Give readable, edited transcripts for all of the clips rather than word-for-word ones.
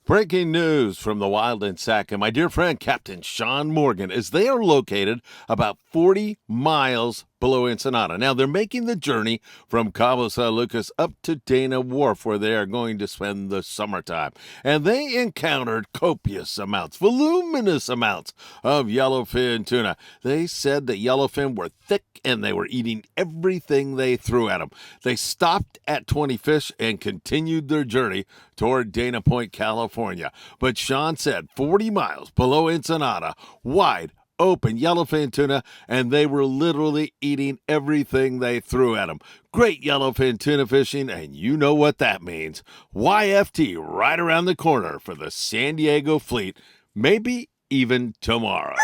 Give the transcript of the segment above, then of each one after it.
Breaking news from the Wild and Sack and my dear friend Captain Sean Morgan, as they are located about 40 miles below Ensenada. Now, they're making the journey from Cabo San Lucas up to Dana Wharf, where they are going to spend the summertime. And they encountered copious amounts, voluminous amounts of yellowfin tuna. They said that yellowfin were thick and they were eating everything they threw at them. They stopped at 20 fish and continued their journey toward Dana Point, California. But Sean said 40 miles below Ensenada, wide open yellowfin tuna, and they were literally eating everything they threw at them. Great yellowfin tuna fishing, and you know what that means. YFT right around the corner for the San Diego fleet, maybe even tomorrow.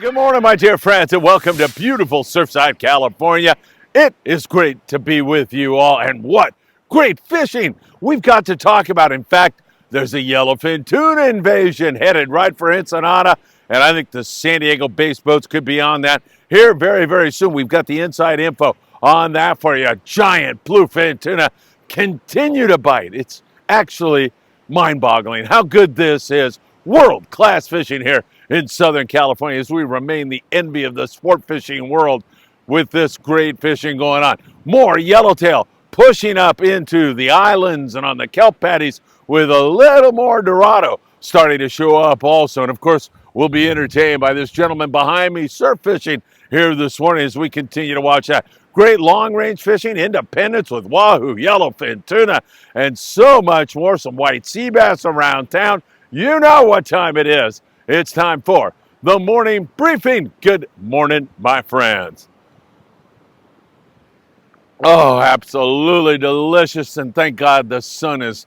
Good morning, my dear friends, and welcome to beautiful Surfside, California. It is great to be with you all, and what great fishing we've got to talk about. In fact, there's a yellowfin tuna invasion headed right for Ensenada, and I think the San Diego-based boats could be on that here very, very soon. We've got the inside info on that for you. Giant bluefin tuna continue to bite. It's actually mind-boggling how good this is. World-class fishing here in Southern California as we remain the envy of the sport fishing world with this great fishing going on. More yellowtail pushing up into the islands and on the kelp paddies with a little more dorado starting to show up also. And of course, we'll be entertained by this gentleman behind me surf fishing here this morning as we continue to watch that. Great long-range fishing, independence with wahoo, yellowfin, tuna, and so much more. Some white sea bass around town. You know what time it is. It's time for the morning briefing. Good morning, my friends. Oh, absolutely delicious. And thank God the sun is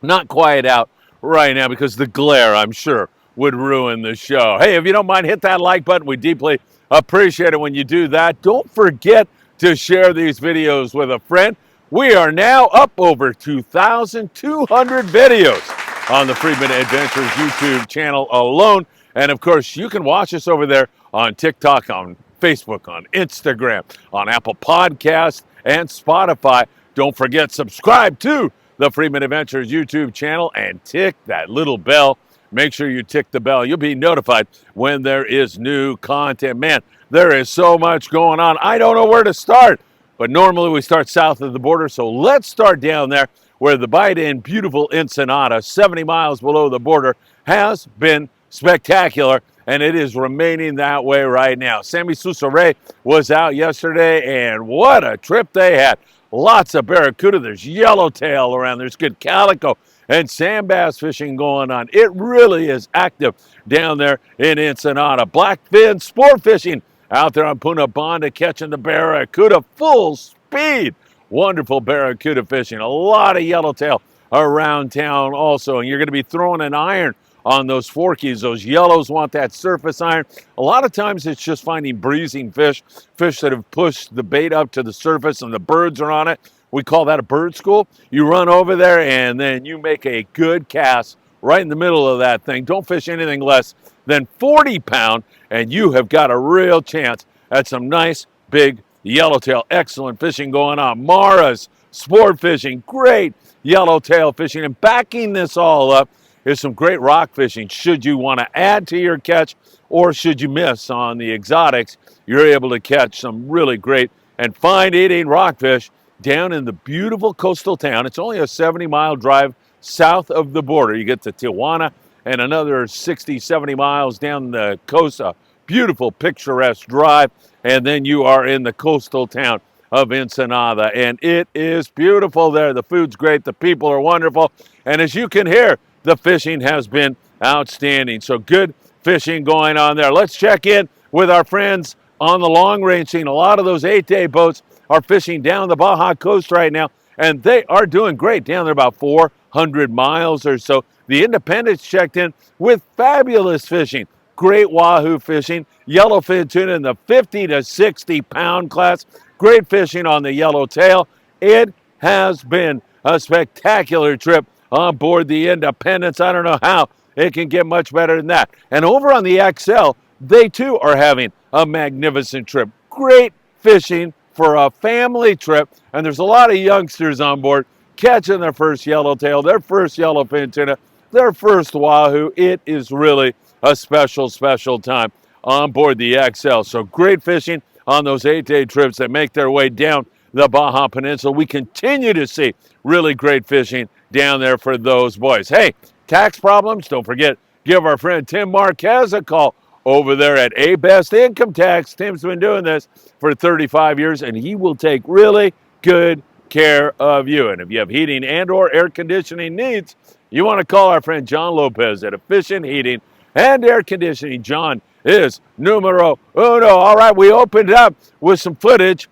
not quite out right now because the glare, I'm sure, would ruin the show. Hey, if you don't mind, hit that like button. We deeply appreciate it when you do that. Don't forget to share these videos with a friend. We are now up over 2,200 videos on the Friedman Adventures YouTube channel alone. And of course, you can watch us over there on TikTok, on Facebook, on Instagram, on Apple Podcasts, and Spotify. Don't forget, subscribe to the Friedman Adventures YouTube channel and tick that little bell. Make sure you tick the bell. You'll be notified when there is new content. Man, there is so much going on. I don't know where to start, but normally we start south of the border. So let's start down there where the bite in beautiful Ensenada, 70 miles below the border, has been spectacular, and it is remaining that way right now. Sammy Sousa was out yesterday, and what a trip they had. Lots of barracuda. There's yellowtail around. There's good calico and sand bass fishing going on. It really is active down there in Ensenada. Blackfin sport fishing out there on Punta Banda, catching the barracuda full speed. Wonderful barracuda fishing. A lot of yellowtail around town also. And you're going to be throwing an iron on those forkies. Those yellows want that surface iron. A lot of times it's just finding breezing fish, fish that have pushed the bait up to the surface and the birds are on it. We call that a bird school. You run over there and then you make a good cast right in the middle of that thing. Don't fish anything less than 40 pound and you have got a real chance at some nice big yellowtail. Excellent fishing going on. Mara's sport fishing, great yellowtail fishing. And backing this all up is some great rock fishing. Should you want to add to your catch or should you miss on the exotics, you're able to catch some really great and fine eating rockfish down in the beautiful coastal town. It's only a 70-mile drive south of the border. You get to Tijuana and another 60, 70 miles down the coast. A beautiful, picturesque drive. And then you are in the coastal town of Ensenada. And it is beautiful there. The food's great. The people are wonderful. And as you can hear, the fishing has been outstanding. So good fishing going on there. Let's check in with our friends on the long range scene. A lot of those 8-day boats are fishing down the Baja coast right now, and they are doing great. Down there about 400 miles or so. The Independents checked in with fabulous fishing. Great wahoo fishing, yellowfin tuna in the 50 to 60 pound class. Great fishing on the yellowtail. It has been a spectacular trip on board the Independence. I don't know how it can get much better than that. And over on the XL, they too are having a magnificent trip. Great fishing for a family trip, and there's a lot of youngsters on board catching their first yellowtail, their first yellowfin tuna, their first wahoo. It is really a special, special time on board the XL. So great fishing on those 8-day trips that make their way down the Baja Peninsula. We continue to see really great fishing down there for those boys. Hey, tax problems? Don't forget, give our friend Tim Marquez a call over there at A Best Income Tax. Tim's been doing this for 35 years, and he will take really good care of you. And if you have heating and or air conditioning needs, you want to call our friend John Lopez at Efficient Heating and Air Conditioning. John is numero uno. All right, we opened up with some footage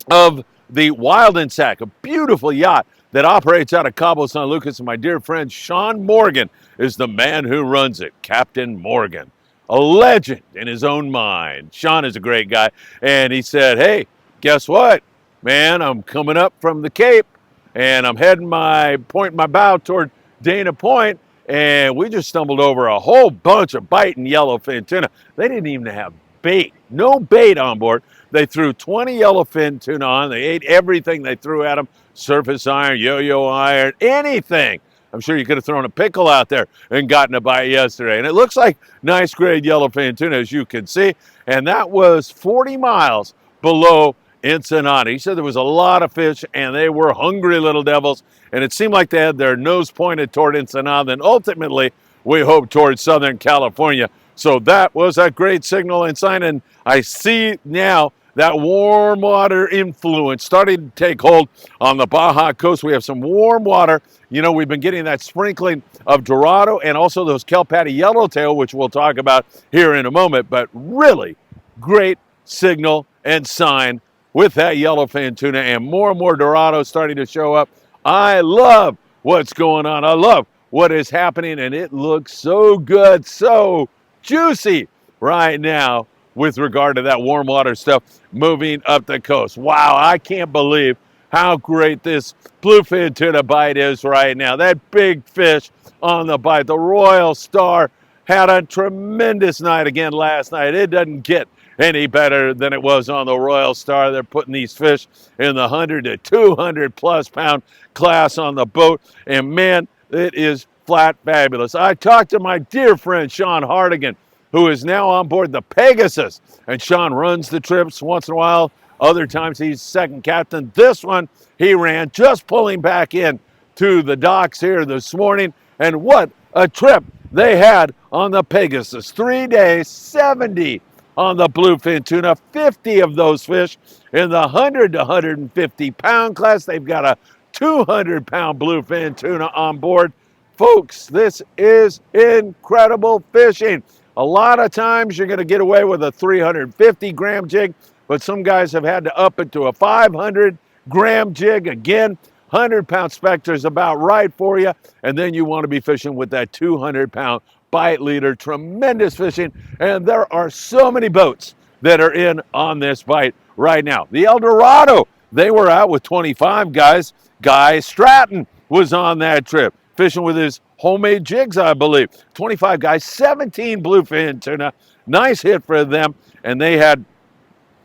of the Wild and Sack, a beautiful yacht that operates out of Cabo San Lucas, and my dear friend Sean Morgan is the man who runs it, Captain Morgan, a legend in his own mind. Sean is a great guy, and he said, hey, guess what, man, I'm coming up from the Cape, and I'm heading pointing my bow toward Dana Point, and we just stumbled over a whole bunch of biting yellowfin tuna. They didn't even have bait, no bait on board. They threw 20 yellowfin tuna on. They ate everything they threw at them, surface iron, yo-yo iron, anything. I'm sure you could have thrown a pickle out there and gotten a bite yesterday. And it looks like nice grade yellowfin tuna, as you can see. And that was 40 miles below Ensenada. He said there was a lot of fish, and they were hungry little devils. And it seemed like they had their nose pointed toward Ensenada. And ultimately, we hope towards Southern California. So that was a great signal and sign. And I see now that warm water influence starting to take hold on the Baja coast. We have some warm water. You know, we've been getting that sprinkling of Dorado and also those Kelp paddy yellowtail, which we'll talk about here in a moment. But really great signal and sign with that yellowfin tuna, and more Dorado starting to show up. I love what's going on. I love what is happening, and it looks so good, so juicy right now with regard to that warm water stuff moving up the coast. Wow, I can't believe how great this bluefin tuna bite is right now. That big fish on the bite. The Royal Star had a tremendous night again last night. It doesn't get any better than it was on the Royal Star. They're putting these fish in the 100 to 200 plus pound class on the boat, and man, it is flat fabulous. I talked to my dear friend Sean Hardigan, who is now on board the Pegasus, and Sean runs the trips once in a while. Other times he's second captain. This one he ran, just pulling back in to the docks here this morning, and what a trip they had on the Pegasus. 3 days, 70 on the bluefin tuna, 50 of those fish in the 100 to 150 pound class. They've got a 200 pound bluefin tuna on board. Folks, this is incredible fishing. A lot of times you're going to get away with a 350 gram jig, but some guys have had to up it to a 500 gram jig. Again, 100 pound specter is about right for you. And then you want to be fishing with that 200 pound bite leader. Tremendous fishing. And there are so many boats that are in on this bite right now. The El Dorado, they were out with 25 guys. Guy Stratton was on that trip, fishing with his homemade jigs, I believe. 25 guys, 17 bluefin tuna. Nice hit for them. And they had,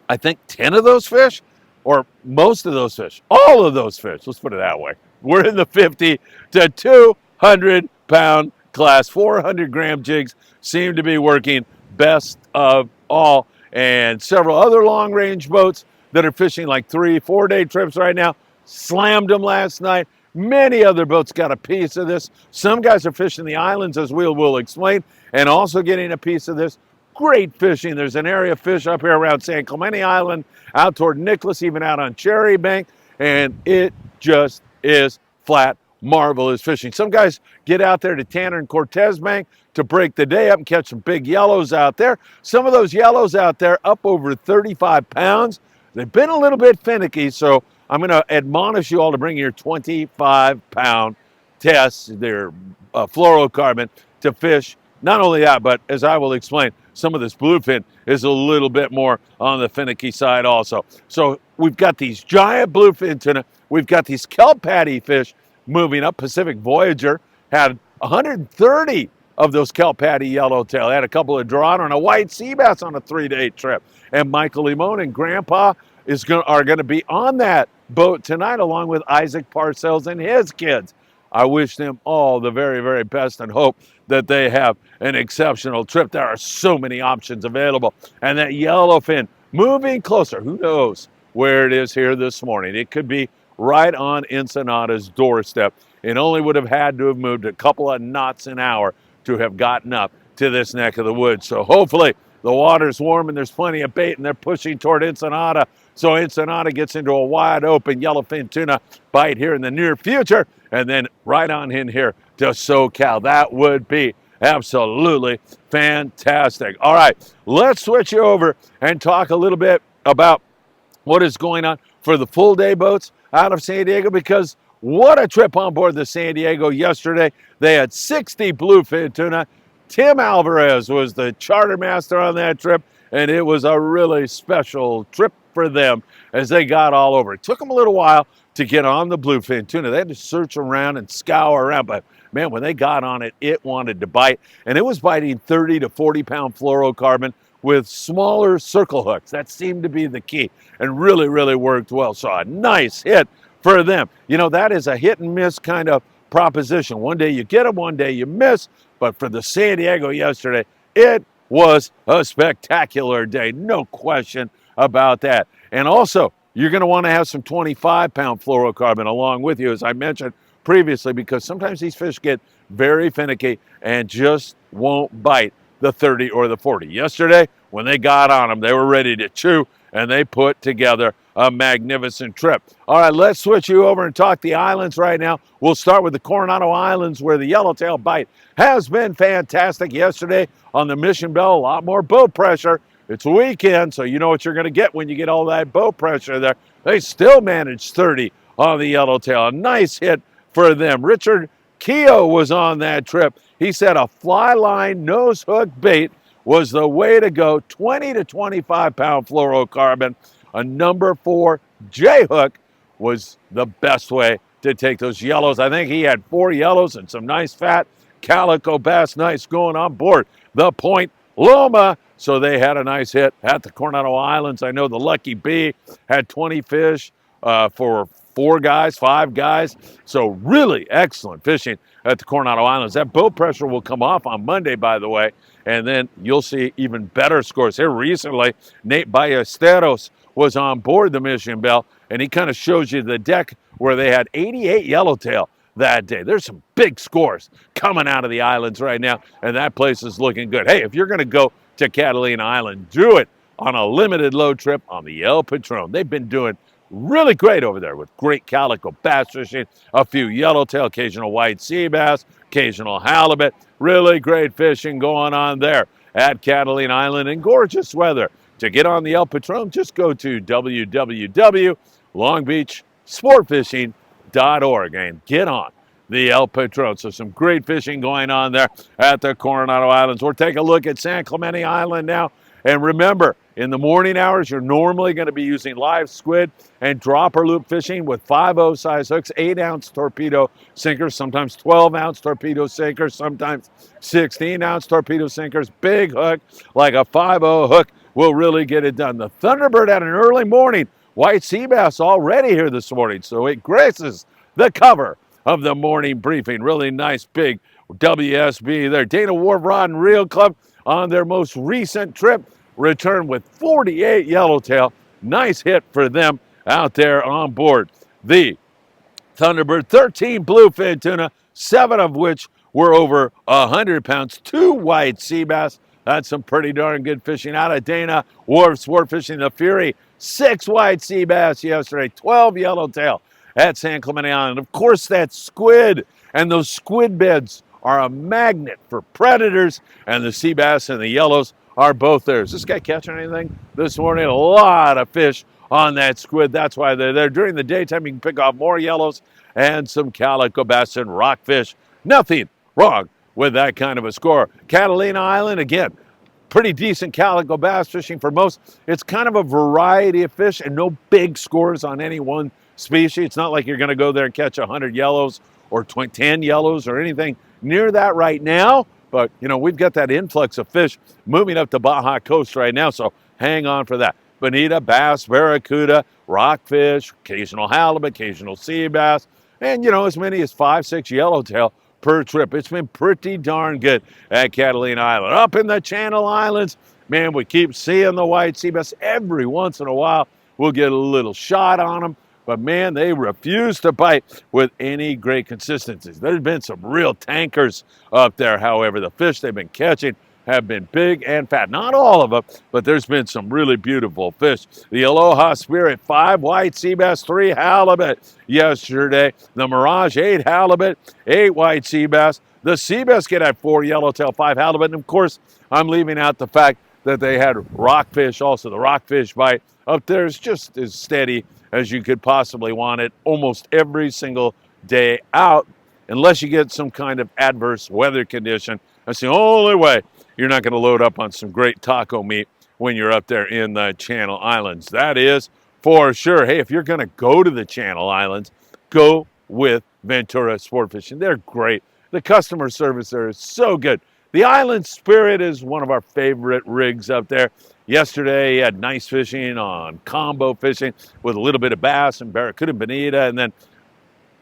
I think, 10 of those fish, or most of those fish, all of those fish, let's put it that way. We're in the 50 to 200 pound class. 400 gram jigs seem to be working best of all. And several other long range boats that are fishing like 3-4 day trips right now slammed them last night. Many other boats got a piece of this. Some guys are fishing the islands, as we will explain, and also getting a piece of this. Great fishing. There's an area of fish up here around San Clemente Island, out toward Nicholas, even out on Cherry Bank, and it just is flat, marvelous fishing. Some guys get out there to Tanner and Cortez Bank to break the day up and catch some big yellows out there. Some of those yellows out there up over 35 pounds. They've been a little bit finicky, so I'm going to admonish you all to bring your 25-pound tests, their fluorocarbon, to fish. Not only that, but as I will explain, some of this bluefin is a little bit more on the finicky side also. So we've got these giant bluefin tuna. We've got these kelp paddy fish moving up. Pacific Voyager had 130 of those kelp paddy yellowtail. Had a couple of Dorado and a white sea bass on a 3-day trip. And Michael Limon and Grandpa are going to be on that boat tonight, along with Isaac Parcells and his kids. I wish them all the very, very best and hope that they have an exceptional trip. There are so many options available. And that yellowfin moving closer. Who knows where it is here this morning? It could be right on Ensenada's doorstep. It only would have had to have moved a couple of knots an hour to have gotten up to this neck of the woods. So hopefully the water's warm and there's plenty of bait and they're pushing toward Ensenada. So Ensenada gets into a wide open yellowfin tuna bite here in the near future, and then right on in here to SoCal. That would be absolutely fantastic. All right, let's switch you over and talk a little bit about what is going on for the full day boats out of San Diego, because what a trip on board the San Diego yesterday. They had 60 bluefin tuna. Tim Alvarez was the charter master on that trip, and it was a really special trip for them as they got all over. It took them a little while to get on the bluefin tuna. They had to search around and scour around, but man, when they got on it, it wanted to bite, and it was biting 30 to 40 pound fluorocarbon with smaller circle hooks. That seemed to be the key and really, really worked well. So a nice hit for them. You know, that is a hit and miss kind of proposition. One day you get them, one day you miss, but for the San Diego yesterday, it was a spectacular day, no question about that. And also, you're going to want to have some 25-pound fluorocarbon along with you, as I mentioned previously, because sometimes these fish get very finicky and just won't bite the 30 or the 40. Yesterday, when they got on them, they were ready to chew, and they put together a magnificent trip. All right, let's switch you over and talk the islands right now. We'll start with the Coronado Islands, where the yellowtail bite has been fantastic. Yesterday on the Mission Bell, a lot more boat pressure. It's a weekend, so you know what you're going to get when you get all that boat pressure there. They still managed 30 on the yellowtail. A nice hit for them. Richard Keogh was on that trip. He said a fly line nose hook bait was the way to go. 20 to 25 pound fluorocarbon. A number 4 J hook was the best way to take those yellows. I think he had 4 yellows and some nice fat calico bass. Nice going on board the Point Loma. So they had a nice hit at the Coronado Islands. I know the Lucky Bee had 20 fish for 4 guys, 5 guys. So really excellent fishing at the Coronado Islands. That boat pressure will come off on Monday, by the way, and then you'll see even better scores. Here recently, Nate Ballesteros was on board the Mission Bell, and he kind of shows you the deck where they had 88 yellowtail that day. There's some big scores coming out of the islands right now, and that place is looking good. Hey, if you're going to go to Catalina Island, do it on a limited load trip on the El Patron. They've been doing really great over there with great calico bass fishing, a few yellowtail, occasional white sea bass, occasional halibut. Really great fishing going on there at Catalina Island in gorgeous weather. To get on the El Patron, just go to www.longbeachsportfishing.org and get on the El Patron. So some great fishing going on there at the Coronado Islands. We'll take a look at San Clemente Island now. And remember, in the morning hours, you're normally going to be using live squid and dropper loop fishing with 5/0 size hooks, 8-ounce torpedo sinkers, sometimes 12-ounce torpedo sinkers, sometimes 16-ounce torpedo sinkers. Big hook like a 5/0 hook will really get it done. The Thunderbird had an early morning white sea bass already here this morning, so it graces the cover of the morning briefing. Really nice big WSB there. Dana Wharf Rod and Reel Club on their most recent trip returned with 48 yellowtail. Nice hit for them out there on board the Thunderbird. 13 bluefin tuna, 7 of which were over 100 pounds. 2 white sea bass. That's some pretty darn good fishing out of Dana Wharf Sport Fishing. The Fury, 6 white sea bass yesterday, 12 yellowtail at San Clemente Island. Of course, that squid, and those squid beds are a magnet for predators, and the sea bass and the yellows are both there. Is this guy catching anything this morning? A lot of fish on that squid. That's why they're there. During the daytime, you can pick off more yellows and some calico bass and rockfish. Nothing wrong with that kind of a score. Catalina Island, again, pretty decent calico bass fishing for most. It's kind of a variety of fish and no big scores on any one species. It's not like you're going to go there and catch 100 yellows or 10 yellows or anything near that right now. But, you know, we've got that influx of fish moving up the Baja coast right now, so hang on for that. Bonita, bass, barracuda, rockfish, occasional halibut, occasional sea bass, and, you know, as many as 5, 6 yellowtail per trip. It's been pretty darn good at Catalina Island. Up in the Channel Islands, man, we keep seeing the white sea bass. Every once in a while, we'll get a little shot on them. But, man, they refuse to bite with any great consistencies. There's been some real tankers up there, however. The fish they've been catching have been big and fat. Not all of them, but there's been some really beautiful fish. The Aloha Spirit, 5 white sea bass, 3 halibut yesterday. The Mirage, 8 halibut, 8 white sea bass. The sea biscuit had 4 yellowtail, 5 halibut. And, of course, I'm leaving out the fact that they had rockfish also. The rockfish bite up there is just as steady as you could possibly want it almost every single day out, unless you get some kind of adverse weather condition. That's the only way you're not going to load up on some great taco meat when you're up there in the Channel Islands. That is for sure. Hey, if you're going to go to the Channel Islands, go with Ventura Sport Fishing. They're great. The customer service there is so good. The Island Spirit is one of our favorite rigs up there. Yesterday, had nice fishing on combo fishing with a little bit of bass and barracuda and bonita, and then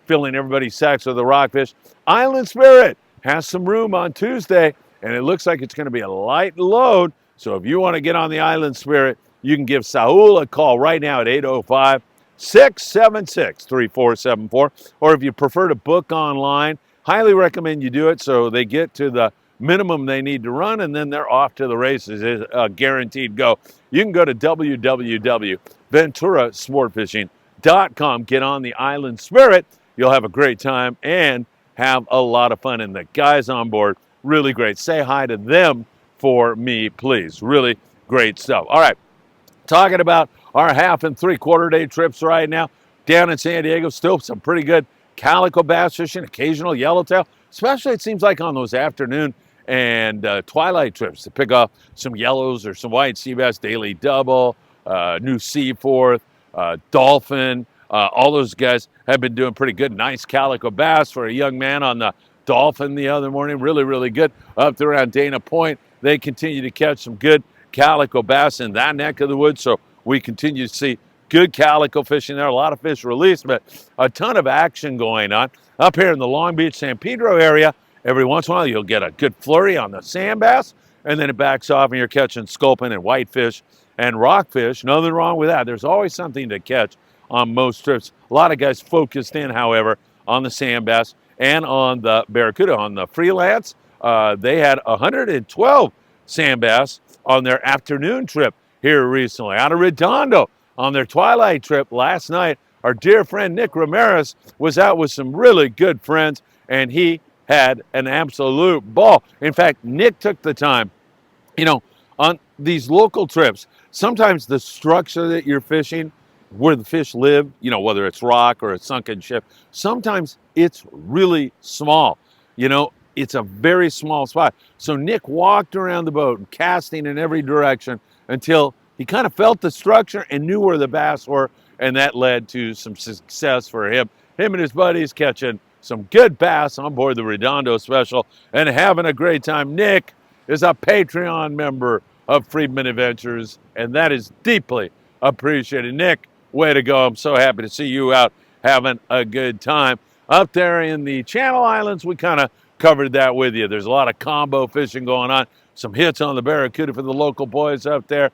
filling everybody's sacks with the rockfish. Island Spirit has some room on Tuesday, and it looks like it's going to be a light load. So if you want to get on the Island Spirit, you can give Saul a call right now at 805-676-3474. Or if you prefer to book online, highly recommend you do it so they get to the minimum they need to run, and then they're off to the races. It's a guaranteed go. You can go to www.venturasportfishing.com, get on the Island Spirit. You'll have a great time and have a lot of fun. And the guys on board, really great. Say hi to them for me, please. Really great stuff. All right, talking about our 1/2 and 3/4 day trips right now. Down in San Diego, still some pretty good calico bass fishing, occasional yellowtail, especially it seems like on those afternoon and twilight trips to pick up some yellows or some white sea bass, daily double, new Seaforth, dolphin. All those guys have been doing pretty good. Nice calico bass for a young man on the dolphin the other morning. Really, really good. Up to around Dana Point, they continue to catch some good calico bass in that neck of the woods. So we continue to see good calico fishing there. A lot of fish released, but a ton of action going on. Up here in the Long Beach, San Pedro area, every once in a while you'll get a good flurry on the sand bass, and then it backs off and you're catching sculpin and whitefish and rockfish. Nothing wrong with that. There's always something to catch on most trips. A lot of guys focused in, however, on the sand bass and on the barracuda. On the freelance, they had 112 sand bass on their afternoon trip here recently. Out of Redondo on their twilight trip last night, our dear friend Nick Ramirez was out with some really good friends, and he had an absolute ball. In fact, Nick took the time, you know, on these local trips, sometimes the structure that you're fishing, where the fish live, you know, whether it's rock or a sunken ship, sometimes it's really small. You know, it's a very small spot. So Nick walked around the boat, casting in every direction until he kind of felt the structure and knew where the bass were, and that led to some success for him. Him and his buddies catching some good bass on board the Redondo Special and having a great time. Nick is a Patreon member of Friedman Adventures, and that is deeply appreciated. Nick, way to go. I'm so happy to see you out having a good time. Up there in the Channel Islands, we kind of covered that with you. There's a lot of combo fishing going on, some hits on the barracuda for the local boys up there,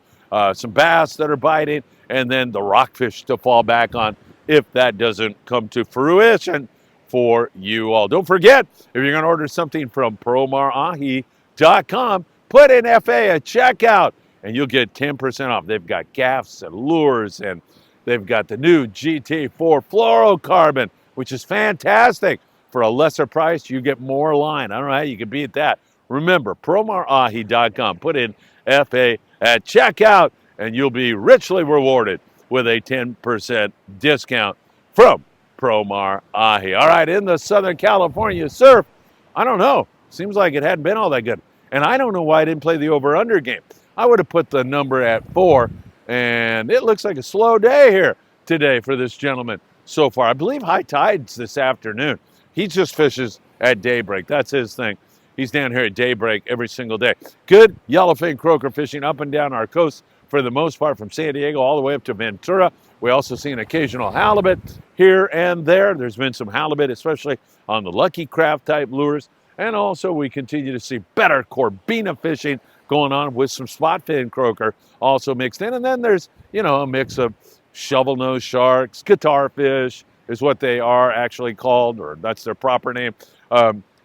some bass that are biting, and then the rockfish to fall back on if that doesn't come to fruition for you all. Don't forget, if you're going to order something from PromarAhi.com, put in FA at checkout, and you'll get 10% off. They've got gaffs and lures, and they've got the new GT4 fluorocarbon, which is fantastic. For a lesser price, you get more line. I don't know how you can beat that. Remember, PromarAhi.com. Put in FA at checkout, and you'll be richly rewarded with a 10% discount from Promar Ahi. All right, in the Southern California surf, I don't know. Seems like it hadn't been all that good. And I don't know why I didn't play the over-under game. I would have put the number at 4, and it looks like a slow day here today for this gentleman so far. I believe high tides this afternoon He just fishes at daybreak. That's his thing. He's down here at daybreak every single day. Good yellowfin croaker fishing up and down our coast for the most part, from San Diego all the way up to Ventura. We also see an occasional halibut here and there. There's been some halibut, especially on the Lucky Craft type lures. And also we continue to see better corbina fishing going on with some spot fin croaker also mixed in. And then there's, a mix of shovel nose sharks, guitar fish is what they are actually called, or that's their proper name.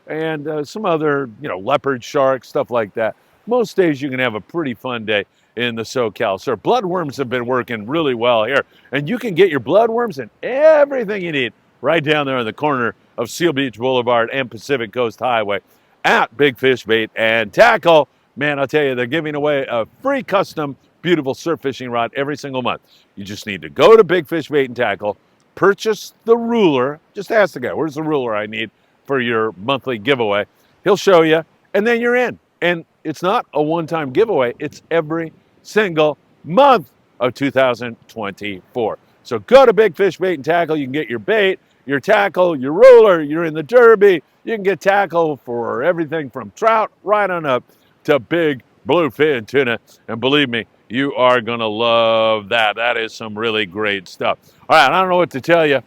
And some other, leopard sharks, stuff like that. Most days you can have a pretty fun day in the SoCal. So bloodworms have been working really well here. And you can get your bloodworms and everything you need right down there on the corner of Seal Beach Boulevard and Pacific Coast Highway at Big Fish Bait and Tackle. Man, I'll tell you, they're giving away a free custom beautiful surf fishing rod every single month. You just need to go to Big Fish Bait and Tackle, purchase the ruler. Just ask the guy, where's the ruler I need for your monthly giveaway? He'll show you, and then you're in. And it's not a one-time giveaway. It's every single month of 2024. So go to Big Fish Bait and Tackle. You can get your bait, your tackle, your ruler. You're in the Derby. You can get tackle for everything from trout right on up to big bluefin tuna. And believe me, you are going to love that. That is some really great stuff. All right, I don't know what to tell you.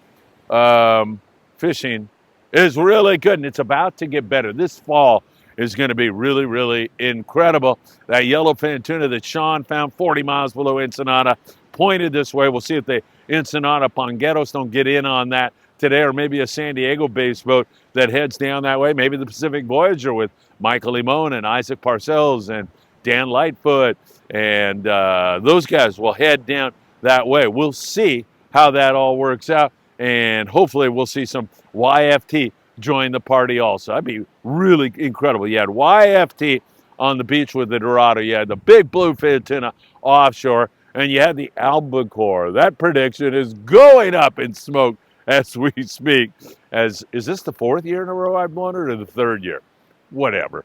Fishing is really good, and it's about to get better. This fall is going to be really, really incredible. That yellowfin tuna that Sean found 40 miles below Ensenada pointed this way. We'll see if the Ensenada Pongueros don't get in on that today, or maybe a San Diego-based boat that heads down that way. Maybe the Pacific Voyager with Michael Limon and Isaac Parcells and Dan Lightfoot, and those guys will head down that way. We'll see how that all works out, and hopefully we'll see some YFT join the party also. That'd be really incredible. You had YFT on the beach with the Dorado. You had the big bluefin tuna offshore, and you had the albacore. That prediction is going up in smoke as we speak. Is this the fourth year in a row I've won, or the third year? Whatever.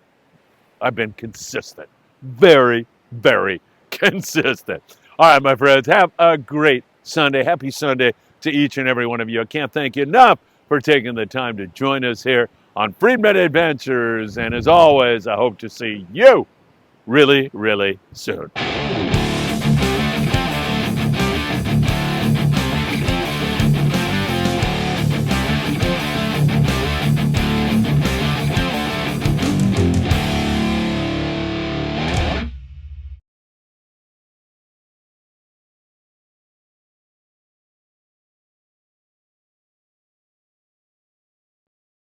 I've been consistent. Very, very consistent. All right, my friends, have a great Sunday. Happy Sunday to each and every one of you. I can't thank you enough for taking the time to join us here on Friedman Adventures. And as always, I hope to see you really, really soon.